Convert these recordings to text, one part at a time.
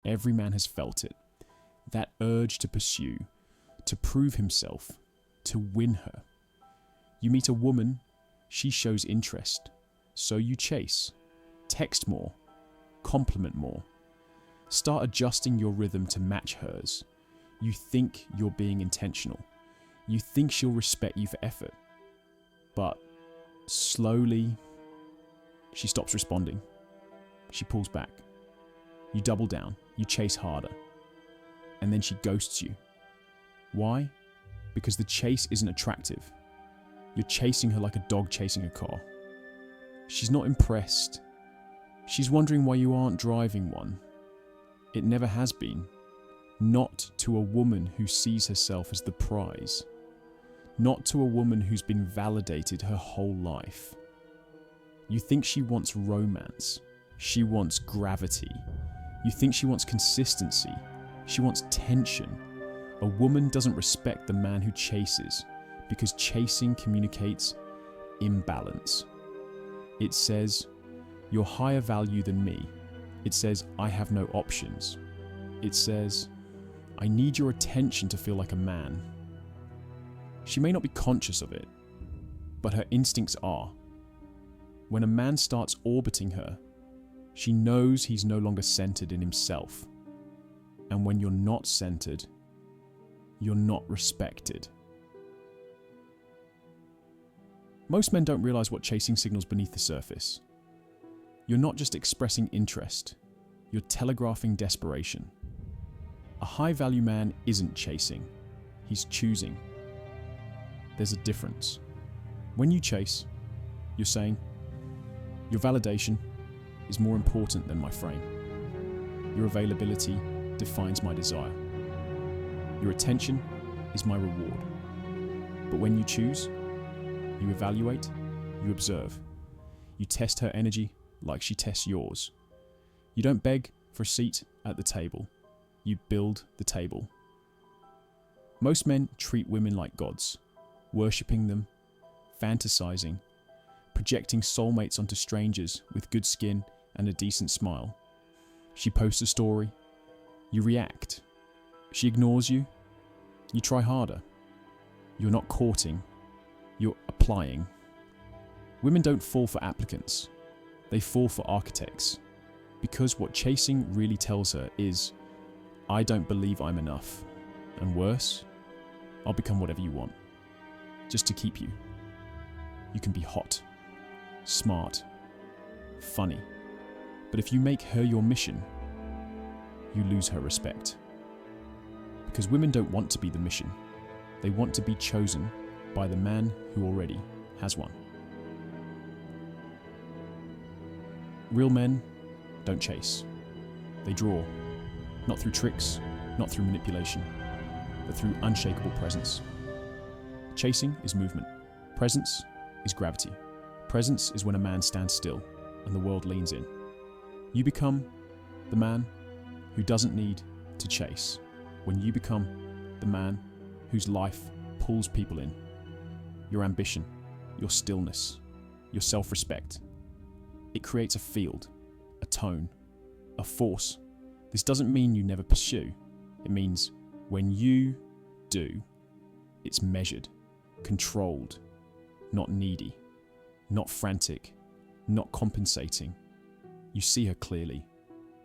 Every man has felt it. That urge to pursue, to prove himself, to win her. You meet a woman, she shows interest, so you chase, text more, compliment more. Start adjusting your rhythm to match hers. You think you're being intentional. You think she'll respect you for effort. But slowly, she stops responding. She pulls back. You double down. You chase harder. And then she ghosts you. Why? Because the chase isn't attractive. You're chasing her like a dog chasing a car. She's not impressed. She's wondering why you aren't driving one. It never has been. Not to a woman who sees herself as the prize. Not to a woman who's been validated her whole life. You think she wants romance. She wants gravity. You think she wants consistency. She wants tension. A woman doesn't respect the man who chases, because chasing communicates imbalance. It says, you're higher value than me. It says, I have no options. It says, I need your attention to feel like a man. She may not be conscious of it, but her instincts are. When a man starts orbiting her, she knows he's no longer centered in himself. And when you're not centered, you're not respected. Most men don't realize what chasing signals beneath the surface. You're not just expressing interest, you're telegraphing desperation. A high-value man isn't chasing, he's choosing. There's a difference. When you chase, you're saying, your validation is more important than my frame. Your availability defines my desire. Your attention is my reward. But when you choose, you evaluate, you observe. You test her energy like she tests yours. You don't beg for a seat at the table. You build the table. Most men treat women like gods, worshipping them, fantasizing, projecting soulmates onto strangers with good skin and a decent smile. She posts a story. You react. She ignores you. You try harder. You're not courting. You're applying. Women don't fall for applicants. They fall for architects. Because what chasing really tells her is, I don't believe I'm enough. And worse, I'll become whatever you want. Just to keep you. You can be hot, smart, funny. But if you make her your mission, you lose her respect. Because women don't want to be the mission. They want to be chosen by the man who already has one. Real men don't chase. They draw. Not through tricks, not through manipulation, but through unshakable presence. Chasing is movement. Presence is gravity. Presence is when a man stands still and the world leans in. You become the man who doesn't need to chase. When you become the man whose life pulls people in. Your ambition, your stillness, your self-respect. It creates a field, a tone, a force. This doesn't mean you never pursue. It means when you do, it's measured, controlled, not needy, not frantic, not compensating. You see her clearly.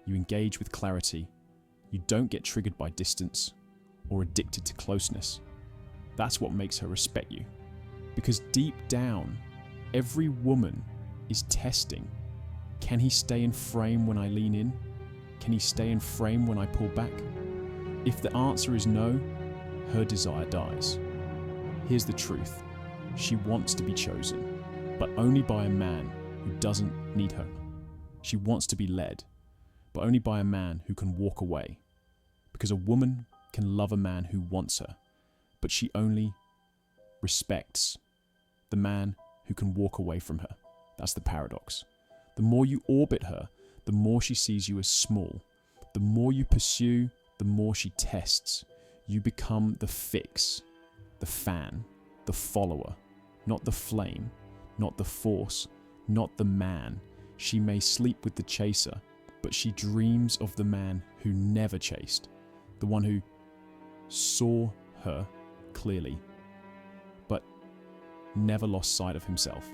You engage with clarity. You don't get triggered by distance or addicted to closeness. That's what makes her respect you. Because deep down, every woman is testing. Can he stay in frame when I lean in? Can he stay in frame when I pull back? If the answer is no, her desire dies. Here's the truth. She wants to be chosen, but only by a man who doesn't need her. She wants to be led, but only by a man who can walk away. Because a woman can love a man who wants her, but she only respects the man who can walk away from her. That's the paradox. The more you orbit her, the more she sees you as small. The more you pursue, the more she tests. You become the fix, the fan, the follower, not the flame, not the force, not the man. She may sleep with the chaser, but she dreams of the man who never chased, the one who saw her clearly, but never lost sight of himself.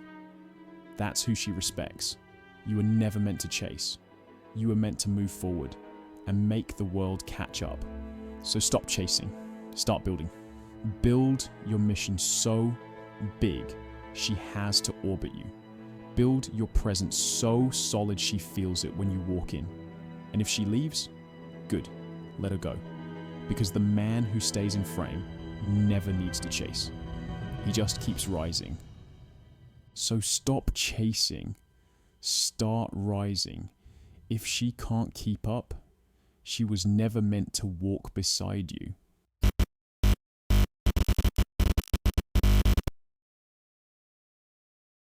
That's who she respects. You were never meant to chase. You were meant to move forward and make the world catch up. So stop chasing. Start building. Build your mission so big she has to orbit you. Build your presence so solid she feels it when you walk in. And if she leaves, good, let her go. Because the man who stays in frame never needs to chase. He just keeps rising. So stop chasing. Start rising. If she can't keep up, she was never meant to walk beside you.